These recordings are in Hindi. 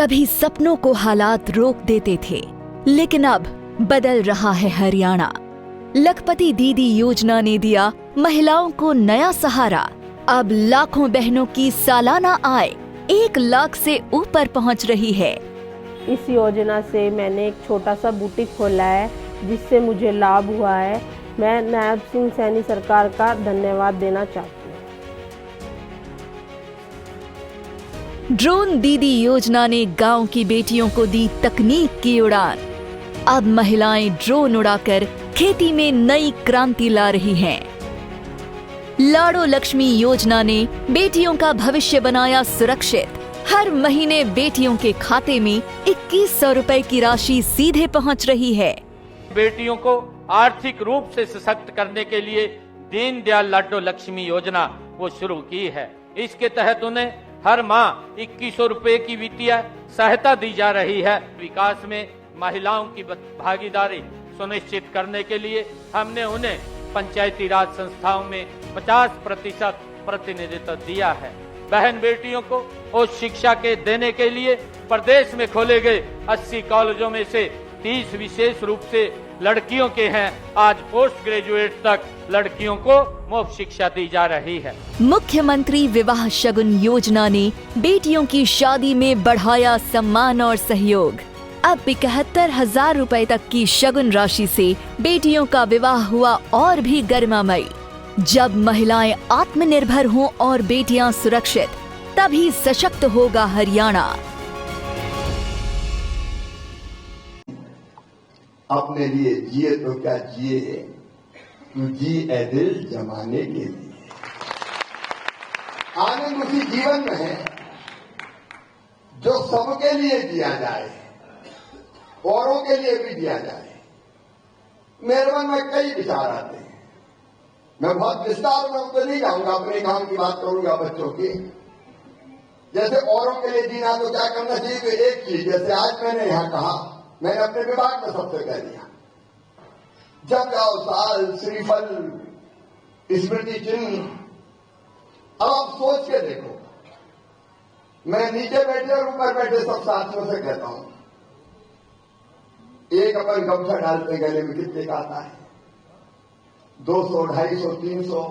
कभी सपनों को हालात रोक देते थे, लेकिन अब बदल रहा है हरियाणा। लखपति दीदी योजना ने दिया महिलाओं को नया सहारा। अब लाखों बहनों की सालाना आय 1 लाख से ऊपर पहुंच रही है। इस योजना से मैंने एक छोटा सा बुटीक खोला है, जिससे मुझे लाभ हुआ है। मैं नायब सिंह सैनी सरकार का धन्यवाद देना चाहती हूँ। ड्रोन दीदी योजना ने गांव की बेटियों को दी तकनीक की उड़ान। अब महिलाएं ड्रोन उड़ाकर खेती में नई क्रांति ला रही हैं। लाड़ो लक्ष्मी योजना ने बेटियों का भविष्य बनाया सुरक्षित। हर महीने बेटियों के खाते में 2100 रुपए की राशि सीधे पहुंच रही है। बेटियों को आर्थिक रूप से सशक्त करने के लिए दीनदयाल लाडो लक्ष्मी योजना वो शुरू की है। इसके तहत उन्हें हर माह 2100 रुपए की वित्तीय सहायता दी जा रही है। विकास में महिलाओं की भागीदारी सुनिश्चित करने के लिए हमने उन्हें पंचायती राज संस्थाओं में 50% प्रतिनिधित्व दिया है। बहन बेटियों को उच्च शिक्षा के देने के लिए प्रदेश में खोले गए 80 कॉलेजों में से 30 विशेष रूप से लड़कियों के हैं। आज पोस्ट ग्रेजुएट तक लड़कियों को मुफ्त शिक्षा दी जा रही है। मुख्यमंत्री विवाह शगुन योजना ने बेटियों की शादी में बढ़ाया सम्मान और सहयोग। अब 71,000 रुपए तक की शगुन राशि से बेटियों का विवाह हुआ और भी गरिमामयी। जब महिलाएं आत्मनिर्भर हों और बेटियां सुरक्षित, तभी सशक्त होगा हरियाणा। अपने लिए जिए तो क्या जिए, तू जी ए दिल जमाने के लिए। आनंद उसी जीवन में है जो सबके लिए जिया जाए, औरों के लिए भी जिया जाए। मेरे मन में कई विचार आते हैं। मैं बहुत विस्तार में उनको नहीं जाऊंगा, अपने काम की बात करूंगा बच्चों की। जैसे औरों के लिए जीना तो क्या करना चाहिए, तो एक चीज जैसे आज मैंने यहां कहा, मैंने अपने विभाग में सबसे कह दिया, जब जाओ साल श्रीफल स्मृति चिन्ह। अब आप सोच के देखो, मैं नीचे बैठे और ऊपर बैठे सब साथियों से कहता हूं, एक अपन गमछा डालते गले में कितने का आता है? 200, 250, 300।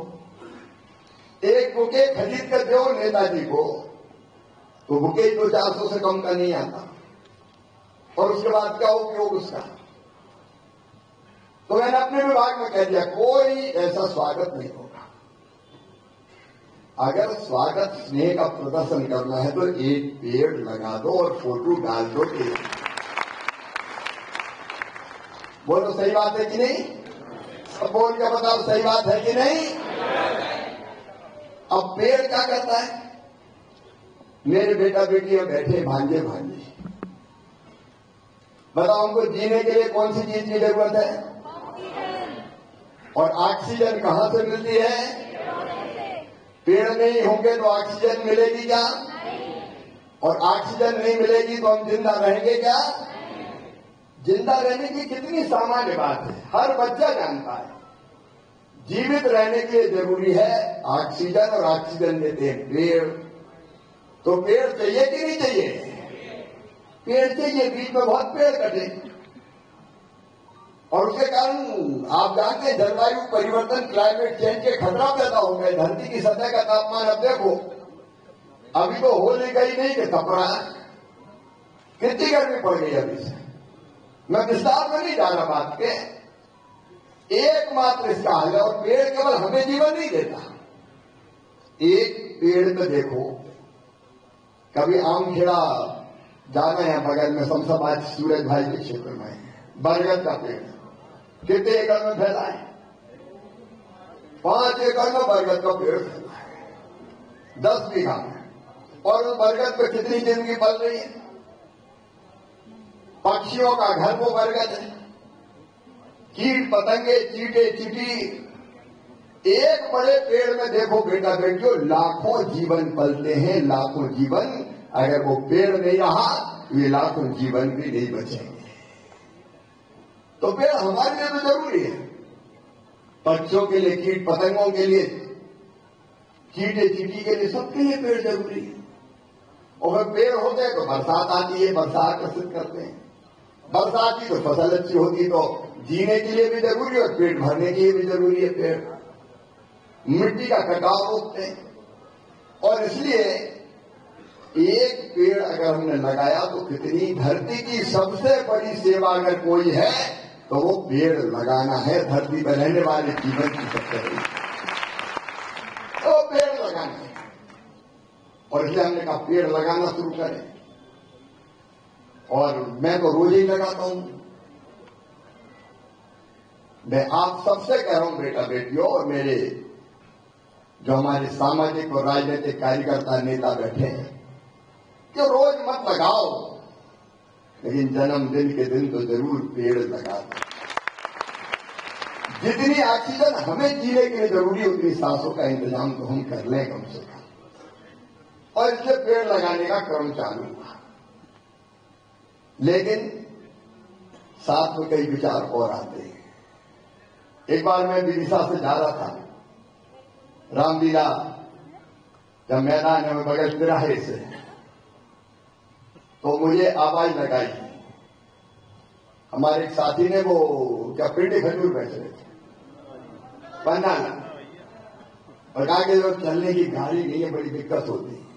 एक बुके खरीद कर दो नेताजी को, तो बुके तो 400 से कम का नहीं आता। और उसके बाद क्या उपयोग उसका? तो मैंने अपने विभाग में कह दिया, कोई ऐसा स्वागत नहीं होगा। अगर स्वागत स्नेह का प्रदर्शन करना है तो एक पेड़ लगा दो और फोटो डाल दो। बोलो सही बात है कि नहीं? सब बोल के बताओ सही बात है कि नहीं? अब पेड़ क्या करता है? मेरे बेटा बेटियां बैठे भांजे भांजे, बताओ उनको जीने के लिए कौन सी चीज की जरूरत है? और ऑक्सीजन कहां से मिलती है? पेड़ नहीं होंगे तो ऑक्सीजन मिलेगी क्या? और ऑक्सीजन नहीं मिलेगी तो हम जिंदा रहेंगे क्या? जिंदा रहने की कितनी सामान्य बात है, हर बच्चा जानता है। जीवित रहने के लिए जरूरी है ऑक्सीजन, और ऑक्सीजन देते हैं पेड़। तो पेड़ चाहिए कि नहीं चाहिए? पेड़ चाहिए। बीच में बहुत पेड़ कटे और उसके कारण आप जानते हैं जलवायु परिवर्तन, क्लाइमेट चेंज के खतरा पैदा हो गए। धरती की सतह का तापमान अब देखो, अभी तो होली गई नहीं कि तप रहा है, कितनी गर्मी पड़ गई अभी से। मैं विस्तार में नहीं जा रहा बात के, एकमात्र इसका हल है। और पेड़ केवल हमें जीवन नहीं देता। एक पेड़ पे देखो, कभी आम खेड़ा जाना है बगल में, शमशाबाद सूरज भाई के क्षेत्र में बरगद का पेड़ कितने एकड़ में फैला है? 5 एकड़ में बरगद का पेड़ फैला है, 10 बीघा में। और उस बरगद पे कितनी जिंदगी पल रही है? पक्षियों का घर वो बरगद है, कीट पतंगे चीटे चीटी। एक बड़े पेड़ में देखो बेटा बेटियों, लाखों जीवन पलते हैं, लाखों जीवन। अगर वो पेड़ नहीं रहा, ये लाखों जीवन भी नहीं बचेंगे। तो पेड़ हमारे लिए तो जरूरी है, पक्षियों के लिए, कीट पतंगों के लिए, चीटे चीटी के लिए, सबके लिए पेड़ जरूरी है। और वह पेड़ होते हैं तो बरसात आती है, बरसात आकर्षित करते हैं, बरसात की तो फसल अच्छी होती, तो जीने के लिए भी जरूरी है और पेट भरने के लिए भी जरूरी है। पेड़ मिट्टी का कटाव रोकते हैं, और इसलिए एक पेड़ अगर हमने लगाया तो कितनी, धरती की सबसे बड़ी सेवा अगर कोई है तो वो पेड़ लगाना है। धरती पर रहने वाले जीवन की सबसे बड़ी तो पेड़ लगाना है, और इसलिए हमने कहा पेड़ लगाना शुरू करें। और मैं तो रोज ही लगाता हूं। मैं आप सबसे कह रहा हूं बेटा बेटियों, और मेरे जो हमारे सामाजिक और राजनीतिक कार्यकर्ता नेता बैठे हैं, कि रोज मत लगाओ, लेकिन जन्मदिन के दिन तो जरूर पेड़ लगा दो। जितनी ऑक्सीजन हमें जीने के लिए जरूरी है उतनी सांसों का इंतजाम तो हम कर लें कम से कम, और इसलिए पेड़ लगाने का क्रम चालू हुआ। लेकिन साथ में कई विचार और आते हैं। एक बार मैं विदिशा से जा रहा था, रामलीला जब मैदान है बगल तिराहे से, तो मुझे आवाज लगाई। हमारे एक साथी ने वो क्या पेटे खजूर बेच रहे थे, पन्ना, और कहा कि जो चलने की गाड़ी नहीं है, बड़ी दिक्कत होती है।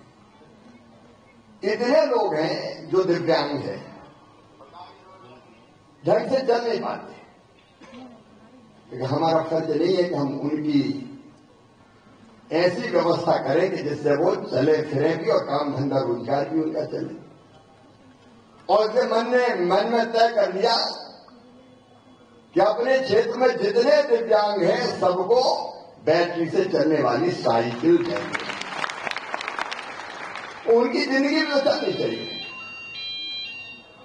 इतने लोग हैं जो दिव्यांग हैं, ढंग से चल नहीं पाते, लेकिन हमारा फर्ज नहीं है कि हम उनकी ऐसी व्यवस्था करें कि जिससे वो चले फिरे भी और काम धंधा रोजगार भी उनका चले। और इसलिए मन में तय कर लिया कि अपने क्षेत्र में जितने दिव्यांग हैं सबको बैटरी से चलने वाली साइकिल चाहिए, उनकी जिंदगी भी तो चलनी चाहिए।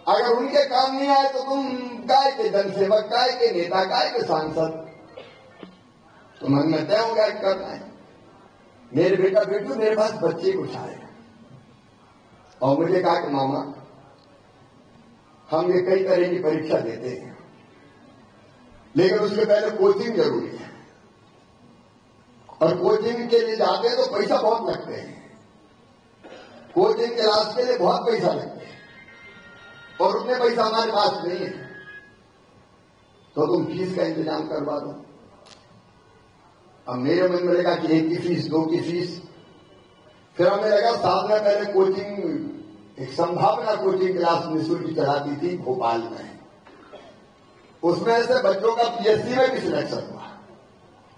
अगर उनके काम नहीं आए तो तुम काय के जनसेवक, काय के नेता, काय के सांसद, तो मन में तय होगा करना है। मेरे बेटा बेटू मेरे पास बच्चे कुछ आए और मुझे कहा कि मामा हम ये कई तरह की परीक्षा देते हैं, लेकिन उसके पहले कोचिंग जरूरी है, और कोचिंग के लिए जाते हैं तो पैसा बहुत लगते हैं। कोचिंग क्लास के लिए बहुत पैसा लगते हैं, और उतने पैसा हमारे पास नहीं है, तो तुम फीस का इंतजाम करवा दो। अब मेरे मन में लगा कि 1 की फीस, 2 की फीस, फिर हमें लगा साथ में पहले कोचिंग, एक संभावना कोचिंग क्लास निःशुल्क चलाती थी भोपाल में, उसमें से बच्चों का पीएससी में भी सिलेक्शन हुआ।